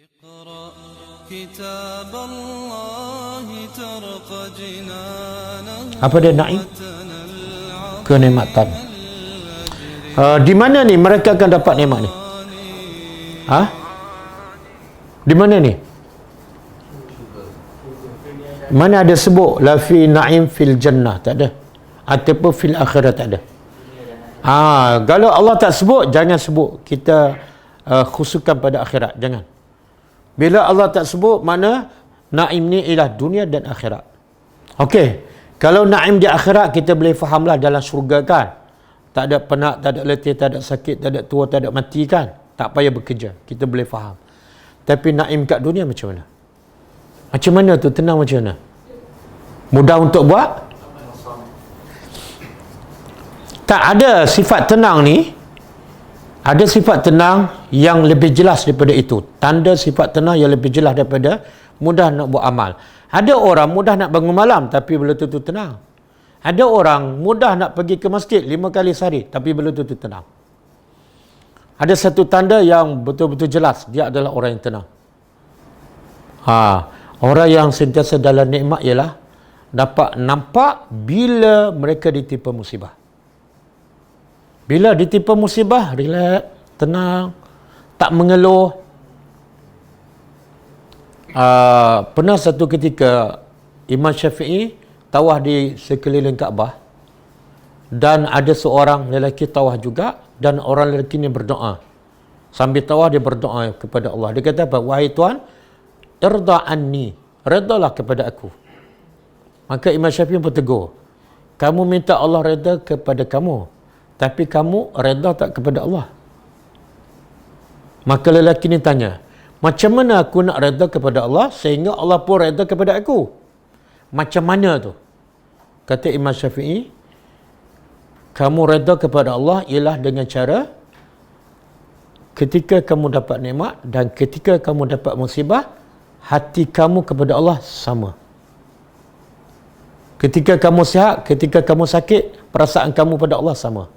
اقرأ كتاب الله ترق جنانه. Apa dia naim? Kenikmatan. Di mana ni mereka akan dapat nikmat ni? Di mana ni? Mana ada sebut la fi naim fil jannah? Tak ada. Ataupun fil akhirat, tak ada. Kalau Allah tak sebut, jangan sebut. Kita khususkan pada akhirat, jangan. Bila Allah tak sebut, mana naim ni ialah dunia dan akhirat. Okey, kalau naim di akhirat kita boleh fahamlah dalam syurga kan. Tak ada penat, tak ada letih, tak ada sakit, tak ada tua, tak ada mati kan. Tak payah bekerja, kita boleh faham. Tapi naim kat dunia macam mana? Macam mana tu? Tenang macam mana? Mudah untuk buat? Tak ada sifat tenang ni. Ada sifat tenang yang lebih jelas daripada itu. Tanda sifat tenang yang lebih jelas daripada mudah nak buat amal. Ada orang mudah nak bangun malam tapi belum tentu tenang. Ada orang mudah nak pergi ke masjid 5 kali sehari tapi belum tentu tenang. Ada satu tanda yang betul-betul jelas, dia adalah orang yang tenang. Orang yang sentiasa dalam nikmat ialah dapat nampak bila mereka ditimpa musibah. Bila ditimpa musibah, relax, tenang, tak mengeluh. Pernah satu ketika Imam Syafi'i tawaf di sekeliling Kaabah dan ada seorang lelaki tawaf juga dan orang lelaki ni berdoa. Sambil tawaf dia berdoa kepada Allah. Dia kata apa? Wahai Tuhan, irda anni, redalah kepada aku. Maka Imam Syafi'i pun tegur, kamu minta Allah reda kepada kamu, tapi kamu reda tak kepada Allah? Maka lelaki ni tanya, macam mana aku nak reda kepada Allah sehingga Allah pun reda kepada aku? Macam mana tu? Kata Imam Syafi'i, kamu reda kepada Allah ialah dengan cara ketika kamu dapat nikmat dan ketika kamu dapat musibah, hati kamu kepada Allah sama. Ketika kamu sihat, ketika kamu sakit, perasaan kamu pada Allah sama.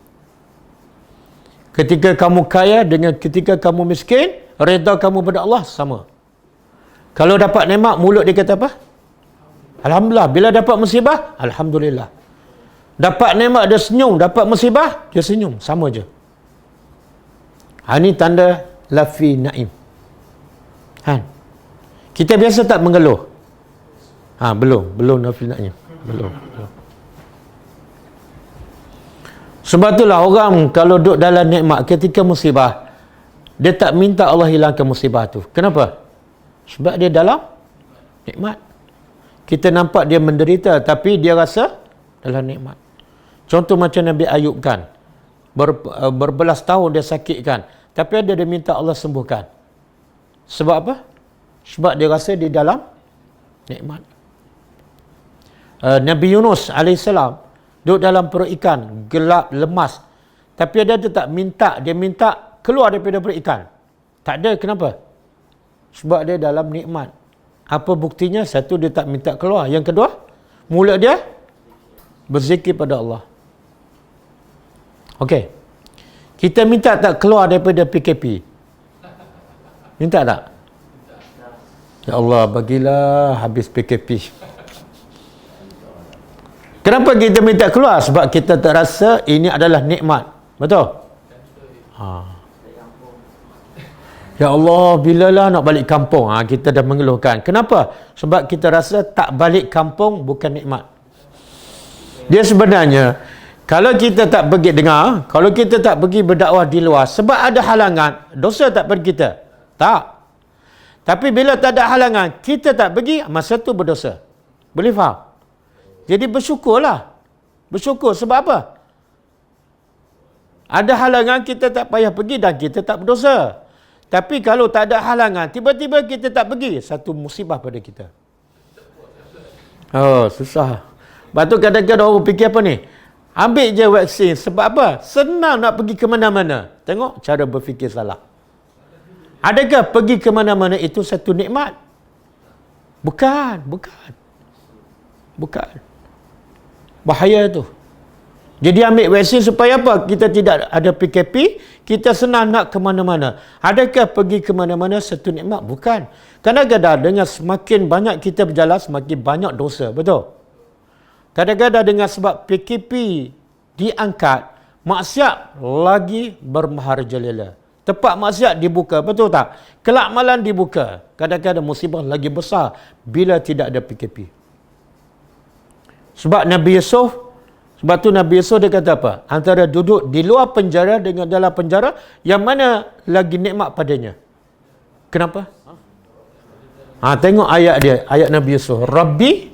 Ketika kamu kaya dengan ketika kamu miskin, reda kamu pada Allah sama. Kalau dapat nikmat, mulut dia kata apa? Alhamdulillah. Bila dapat musibah, Alhamdulillah. Dapat nikmat dia senyum, dapat musibah dia senyum, sama je. Ini tanda lafi naim. Kita biasa tak mengeluh? Belum lafi naim. Belum. Sebab itulah orang kalau duduk dalam nikmat ketika musibah, dia tak minta Allah hilangkan musibah tu. Kenapa? Sebab dia dalam nikmat. Kita nampak dia menderita tapi dia rasa dalam nikmat. Contoh macam Nabi Ayub kan, berbelas tahun dia sakit kan, tapi dia minta Allah sembuhkan. Sebab apa? Sebab dia rasa di dalam nikmat. Nabi Yunus AS duduk dalam perut ikan, gelap, lemas, tapi dia tak minta, dia minta keluar daripada perut ikan. Tak ada, kenapa? Sebab dia dalam nikmat. Apa buktinya? Satu, dia tak minta keluar. Yang kedua, mulut dia berzikir pada Allah. Okey. Kita minta tak keluar daripada PKP? Minta tak? Ya Allah, bagilah habis PKP. Kenapa kita minta keluar? Sebab kita tak rasa ini adalah nikmat. Betul? Ya Allah, bilalah nak balik kampung? Kita dah mengeluhkan. Kenapa? Sebab kita rasa tak balik kampung bukan nikmat. Dia sebenarnya, kalau kita tak pergi dengar, kalau kita tak pergi berdakwah di luar, sebab ada halangan, dosa tak pada kita? Tak. Tapi bila tak ada halangan, kita tak pergi, masa tu berdosa. Boleh faham? Jadi bersyukurlah. Bersyukur sebab apa? Ada halangan, kita tak payah pergi dan kita tak berdosa. Tapi kalau tak ada halangan, tiba-tiba kita tak pergi, satu musibah pada kita. Susah. Lepas tu kadang-kadang orang fikir apa ni? Ambil je vaksin. Sebab apa? Senang nak pergi ke mana-mana. Tengok cara berfikir salah. Adakah pergi ke mana-mana itu satu nikmat? Bukan. Bahaya tu. Jadi ambil vaksin supaya apa? Kita tidak ada PKP, kita senang nak ke mana-mana. Adakah pergi ke mana-mana satu nikmat? Bukan. Kadang-kadang dengan semakin banyak kita berjalan, semakin banyak dosa. Betul? Kadang-kadang dengan sebab PKP diangkat, maksiat lagi bermaharajalela. Tempat maksiat dibuka. Betul tak? Kelak malam dibuka. Kadang-kadang musibah lagi besar bila tidak ada PKP. Sebab Nabi Yusuf, sebab tu Nabi Yusuf dia kata apa? Antara duduk di luar penjara dengan dalam penjara, yang mana lagi nikmat padanya? Kenapa? Tengok ayat dia, ayat Nabi Yusuf. Rabbi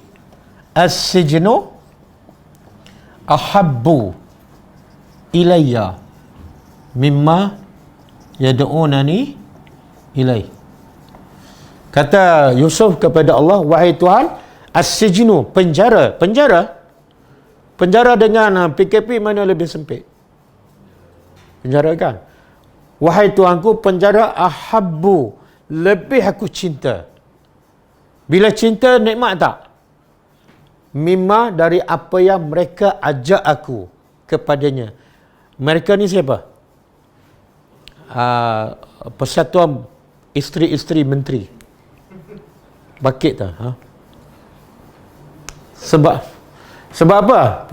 as-sijnu ahabbu ilayya mimma yad'unani ilai. Kata Yusuf kepada Allah, wahai Tuhan, as-sijnu, penjara. Penjara dengan PKP mana lebih sempit? Penjara kan? Wahai Tuhanku, penjara ahabbu, lebih aku cinta. Bila cinta, nikmat tak? Mimma, dari apa yang mereka ajak aku kepadanya. Mereka ni siapa? Persatuan isteri-isteri menteri. Bakit tak? Sebab apa?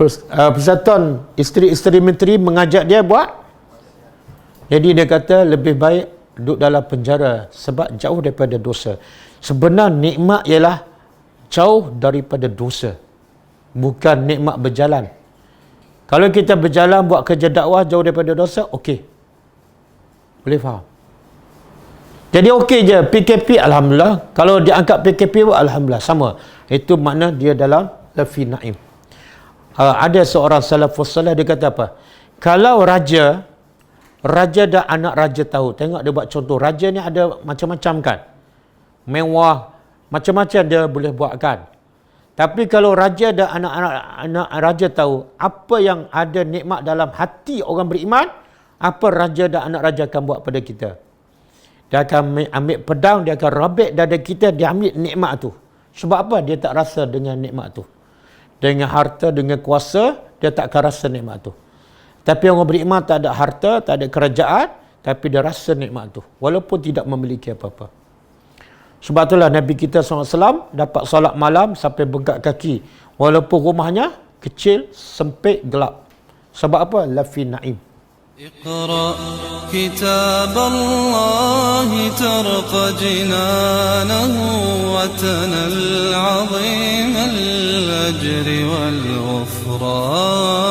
Persatuan isteri-isteri menteri mengajak dia buat. Jadi dia kata lebih baik duduk dalam penjara sebab jauh daripada dosa. Sebenar nikmat ialah jauh daripada dosa. Bukan nikmat berjalan. Kalau kita berjalan buat kerja dakwah jauh daripada dosa, okey. Boleh faham? Jadi okey je. PKP, alhamdulillah. Kalau dia angkat PKP, alhamdulillah. Sama. Itu makna dia dalam lafi na'im. Ada seorang salafus salih, dia kata apa? Kalau raja dan anak raja tahu, tengok dia buat contoh, raja ni ada macam-macam kan, mewah, macam-macam dia boleh buat kan. Tapi kalau raja dan anak raja tahu apa yang ada nikmat dalam hati orang beriman, apa raja dan anak raja akan buat pada kita? Dia akan ambil pedang, dia akan robek dada kita, dia ambil nikmat tu. Sebab apa? Dia tak rasa dengan nikmat tu. Dengan harta, dengan kuasa, dia tak akan rasa nikmat tu. Tapi orang beriman tak ada harta, tak ada kerajaan, tapi dia rasa nikmat tu. Walaupun tidak memiliki apa-apa. Sebab itulah Nabi kita SAW dapat solat malam sampai bengkak kaki. Walaupun rumahnya kecil, sempit, gelap. Sebab apa? Lafi na'im. اقرأ كتاب الله ترق جنانه وتنل عظيم الأجر والغفران